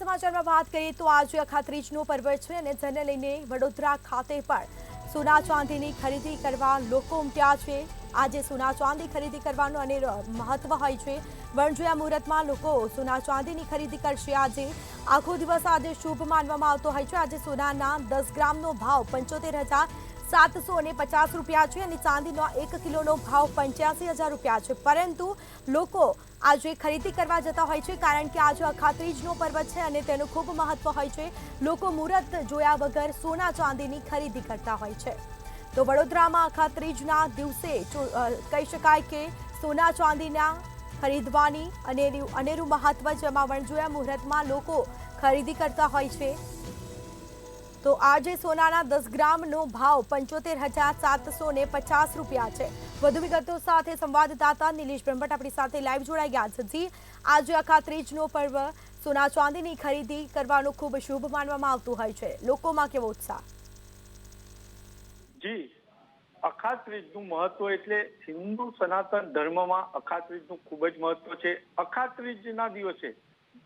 સમાચારમાં વાત કરીએ તો આજે અખાત્રીજનો પર્વ છે અને જેને લઈને વડોદરા ખાતે પણ સોના ચાંદીની ખરીદી કરવા લોકો ઉમટ્યા છે। આજે સોના ચાંદી ખરીદી કરવાનું અને મહત્વ હોય છે। વણજોયા મુહૂર્તમાં લોકો સોના ચાંદીની ખરીદી કરશે। આજે આખો દિવસ આજે શુભ માનવામાં આવતો હોય છે। આજે સોનાના 10 ગ્રામનો ભાવ 75,750 રૂપિયા છે અને ચાંદીનો 1 કિલોનો ભાવ 85,000 રૂપિયા છે। પરંતુ લોકો આજે ખરીદી કરવા જતા હોય છે કારણ કે આજે અખાત્રીજનો પર્વ છે અને તેનું ખૂબ મહત્વ હોય છે। લોકો મુહૂર્ત જોયા વગર સોના ચાંદીની ખરીદી કરતા હોય છે। તો વડોદરામાં અખાત્રીજના દિવસે કહી શકાય કે સોના ચાંદીના ખરીદવાની અનેરું મહત્વ, જેમાં વણજોયા મુહૂર્તમાં લોકો ખરીદી કરતા હોય છે। તો આજે સોનાના 10 ગ્રામનો ભાવ 75,750 રૂપિયા છે। વધુ વિગતો સાથે સંવાદદાતા નિલેશ બ્રહ્મભટ્ટ આપણી સાથે લાઈવ જોડાઈ ગયા છે। જી, આજે અખાત્રીજનો પર્વ, સોના ચાંદીની ખરીદી કરવાનું ખૂબ શુભ માનવામાં આવતું હોય છે। લોકોમાં કેવો ઉત્સાહ? જી, અખાત્રીજનું મહત્વ એટલે હિન્દુ સનાતન ધર્મમાં અખાત્રીજનું ખૂબ જ મહત્વ છે। અખાત્રીજના દિવસે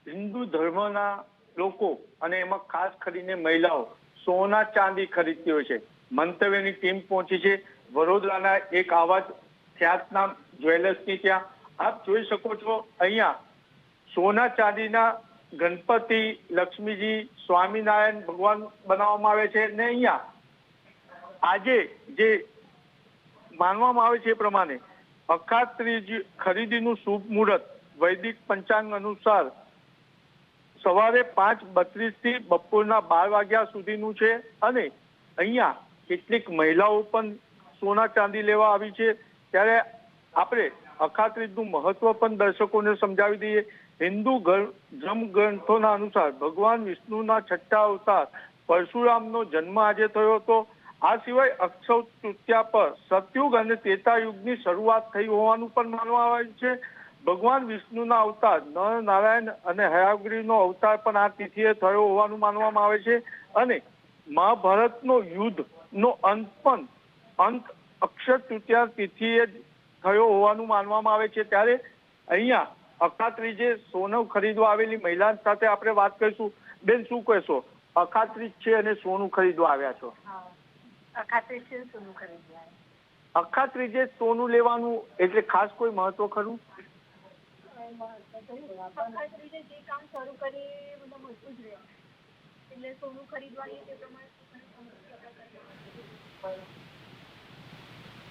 હિન્દુ ધર્મના લોકો અને એમાં ખાસ કરીને મહિલાઓ સોના ચાંદી ખરીદતી હોય છે। મંતવ્યની ટીમ પહોંચી છે વડોદરાના એક આવા જ ખ્યાતનામ જ્વેલર્સની ત્યાં। આપ જોઈ શકો છો અહીંયા સોના ચાંદીના ગણપતિ, લક્ષ્મીજી, સ્વામિનારાયણ ભગવાન બનાવવામાં આવે છે ને અહીંયા આજે જે માનવામાં આવે છે એ પ્રમાણે અખાત્રીજ ખરીદીનું શુભ મુહૂર્ત વૈદિક પંચાંગ અનુસાર સવારે 5:32 થી બપોરના 12 વાગ્યા સુધીનું છે અને અહીંયા કેટલીક મહિલાઓ પણ સોના ચાંદી લેવા આવી છે। ત્યારે આપણે અખાત્રીજનું મહત્વ પણ દર્શકોને સમજાવી દઈએ। હિન્દુ ધર્મ ગ્રંથોના અનુસાર ભગવાન વિષ્ણુના 6ઠ્ઠા અવતાર પરશુરામનો જન્મ આજે થયો હતો। આ સિવાય અક્ષય તૃતીયા પર સતયુગ અને ત્રેતા યુગની શરૂઆત થઈ હોવાનું પણ માનવામાં આવે છે। ભગવાન વિષ્ણુના અવતાર નર નારાયણ અને હયાગ્રીવનો અવતાર પણ આ તિથિએ થયો હોવાનું માનવામાં આવે છે અને મહાભારતનો યુદ્ધનો અંત અક્ષય તૃતીયા તિથિએ થયો હોવાનું માનવામાં આવે છે। ત્યારે અહીંયા અખાત્રીજે સોનું ખરીદવા આવેલી મહિલા સાથે આપણે વાત કરીશું। બેન, શું કહેશો? અખાત્રીજ છે અને સોનું ખરીદવા આવ્યા છો? અખાત્રીજે સોનું લેવાનું એટલે ખાસ કોઈ મહત્વ ખરું?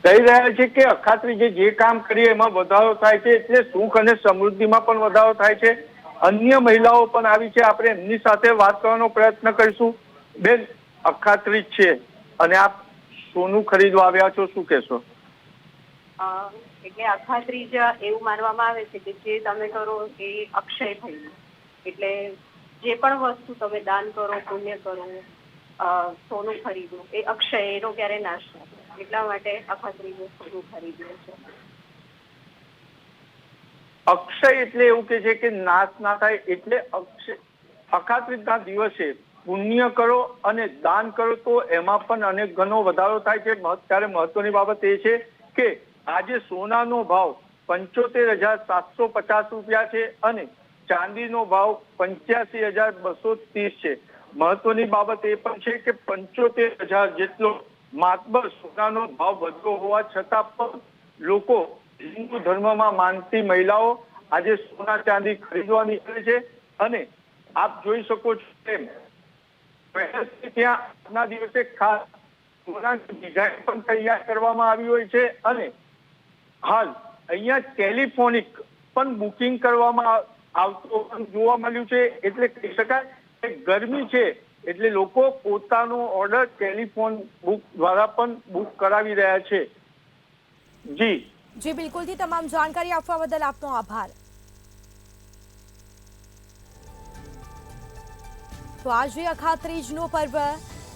કહી રહ્યા છે કે અખાત્રીજે જે કામ કરીએ એમાં વધારો થાય છે એટલે સુખ અને સમૃદ્ધિમાં પણ વધારો થાય છે। અન્ય મહિલાઓ પણ આવી છે, આપણે એમની સાથે વાત કરવાનો પ્રયત્ન કરીશું। બેન, અખાત્રીજ છે અને આપ સોનું ખરીદવા આવ્યા છો, શું કહેશો? એટલે અખાત્રીજ એવું માનવામાં આવે છે કે જે તમે કરો એ અક્ષય થયું, એટલે જે પણ વસ્તુ તમે દાન કરો, પુણ્ય કરો, સોનું ખરીદો એ અક્ષય, એનો ક્યારે નાશ ન થાય, એટલા માટે અખાત્રીજે સોનું ખરીદ્યું છે। અક્ષય એટલે એવું કે છે કે નાશ ના થાય, એટલે અખાત્રીજના દિવસે પુણ્ય કરો અને દાન કરો તો એમાં પણ અનેક ગણો વધારો થાય છે। ત્યારે મહત્વની બાબત એ છે કે આજે સોનાનો ભાવ 75,750 રૂપિયા છે અને ચાંદીનો ભાવ 85,230 છે। મહત્વની બાબત એ પણ છે કે 75,000 જેટલો માતબર સોનાનો ભાવ વધ્યો હોવા છતાં પણ લોકો હિન્દુ ધર્મમાં માનતી મહિલાઓ આજે સોના ચાંદી ખરીદવા નીકળે છે અને આપ જોઈ શકો છો તેમ ત્યાં આજના દિવસે ખાસ સોનાની ડિઝાઇન પણ તૈયાર કરવામાં આવી હોય છે અને હાલ અહીંયા ટેલિફોનિક પણ બુકિંગ કરવામાં આવતું જોવા મળ્યું છે। એટલે કહી શકાય કે ગરમી છે એટલે લોકો પોતાનો ઓર્ડર ટેલિફોન બુક દ્વારા પણ બુક કરાવી રહ્યા છે। જી જી, બિલકુલથી તમામ જાણકારી આપવા બદલ આપનો આભાર। તો આજે અખાત્રીજનો પર્વ,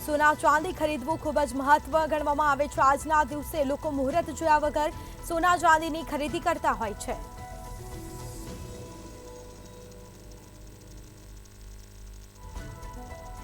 સોના ચાંદી ખરીદવું ખૂબ જ મહત્વ ગણવામાં આવે છે। આજના દિવસે લોકો મુહૂર્ત જોયા વગર સોના ચાંદીની ખરીદી કરતા હોય છે।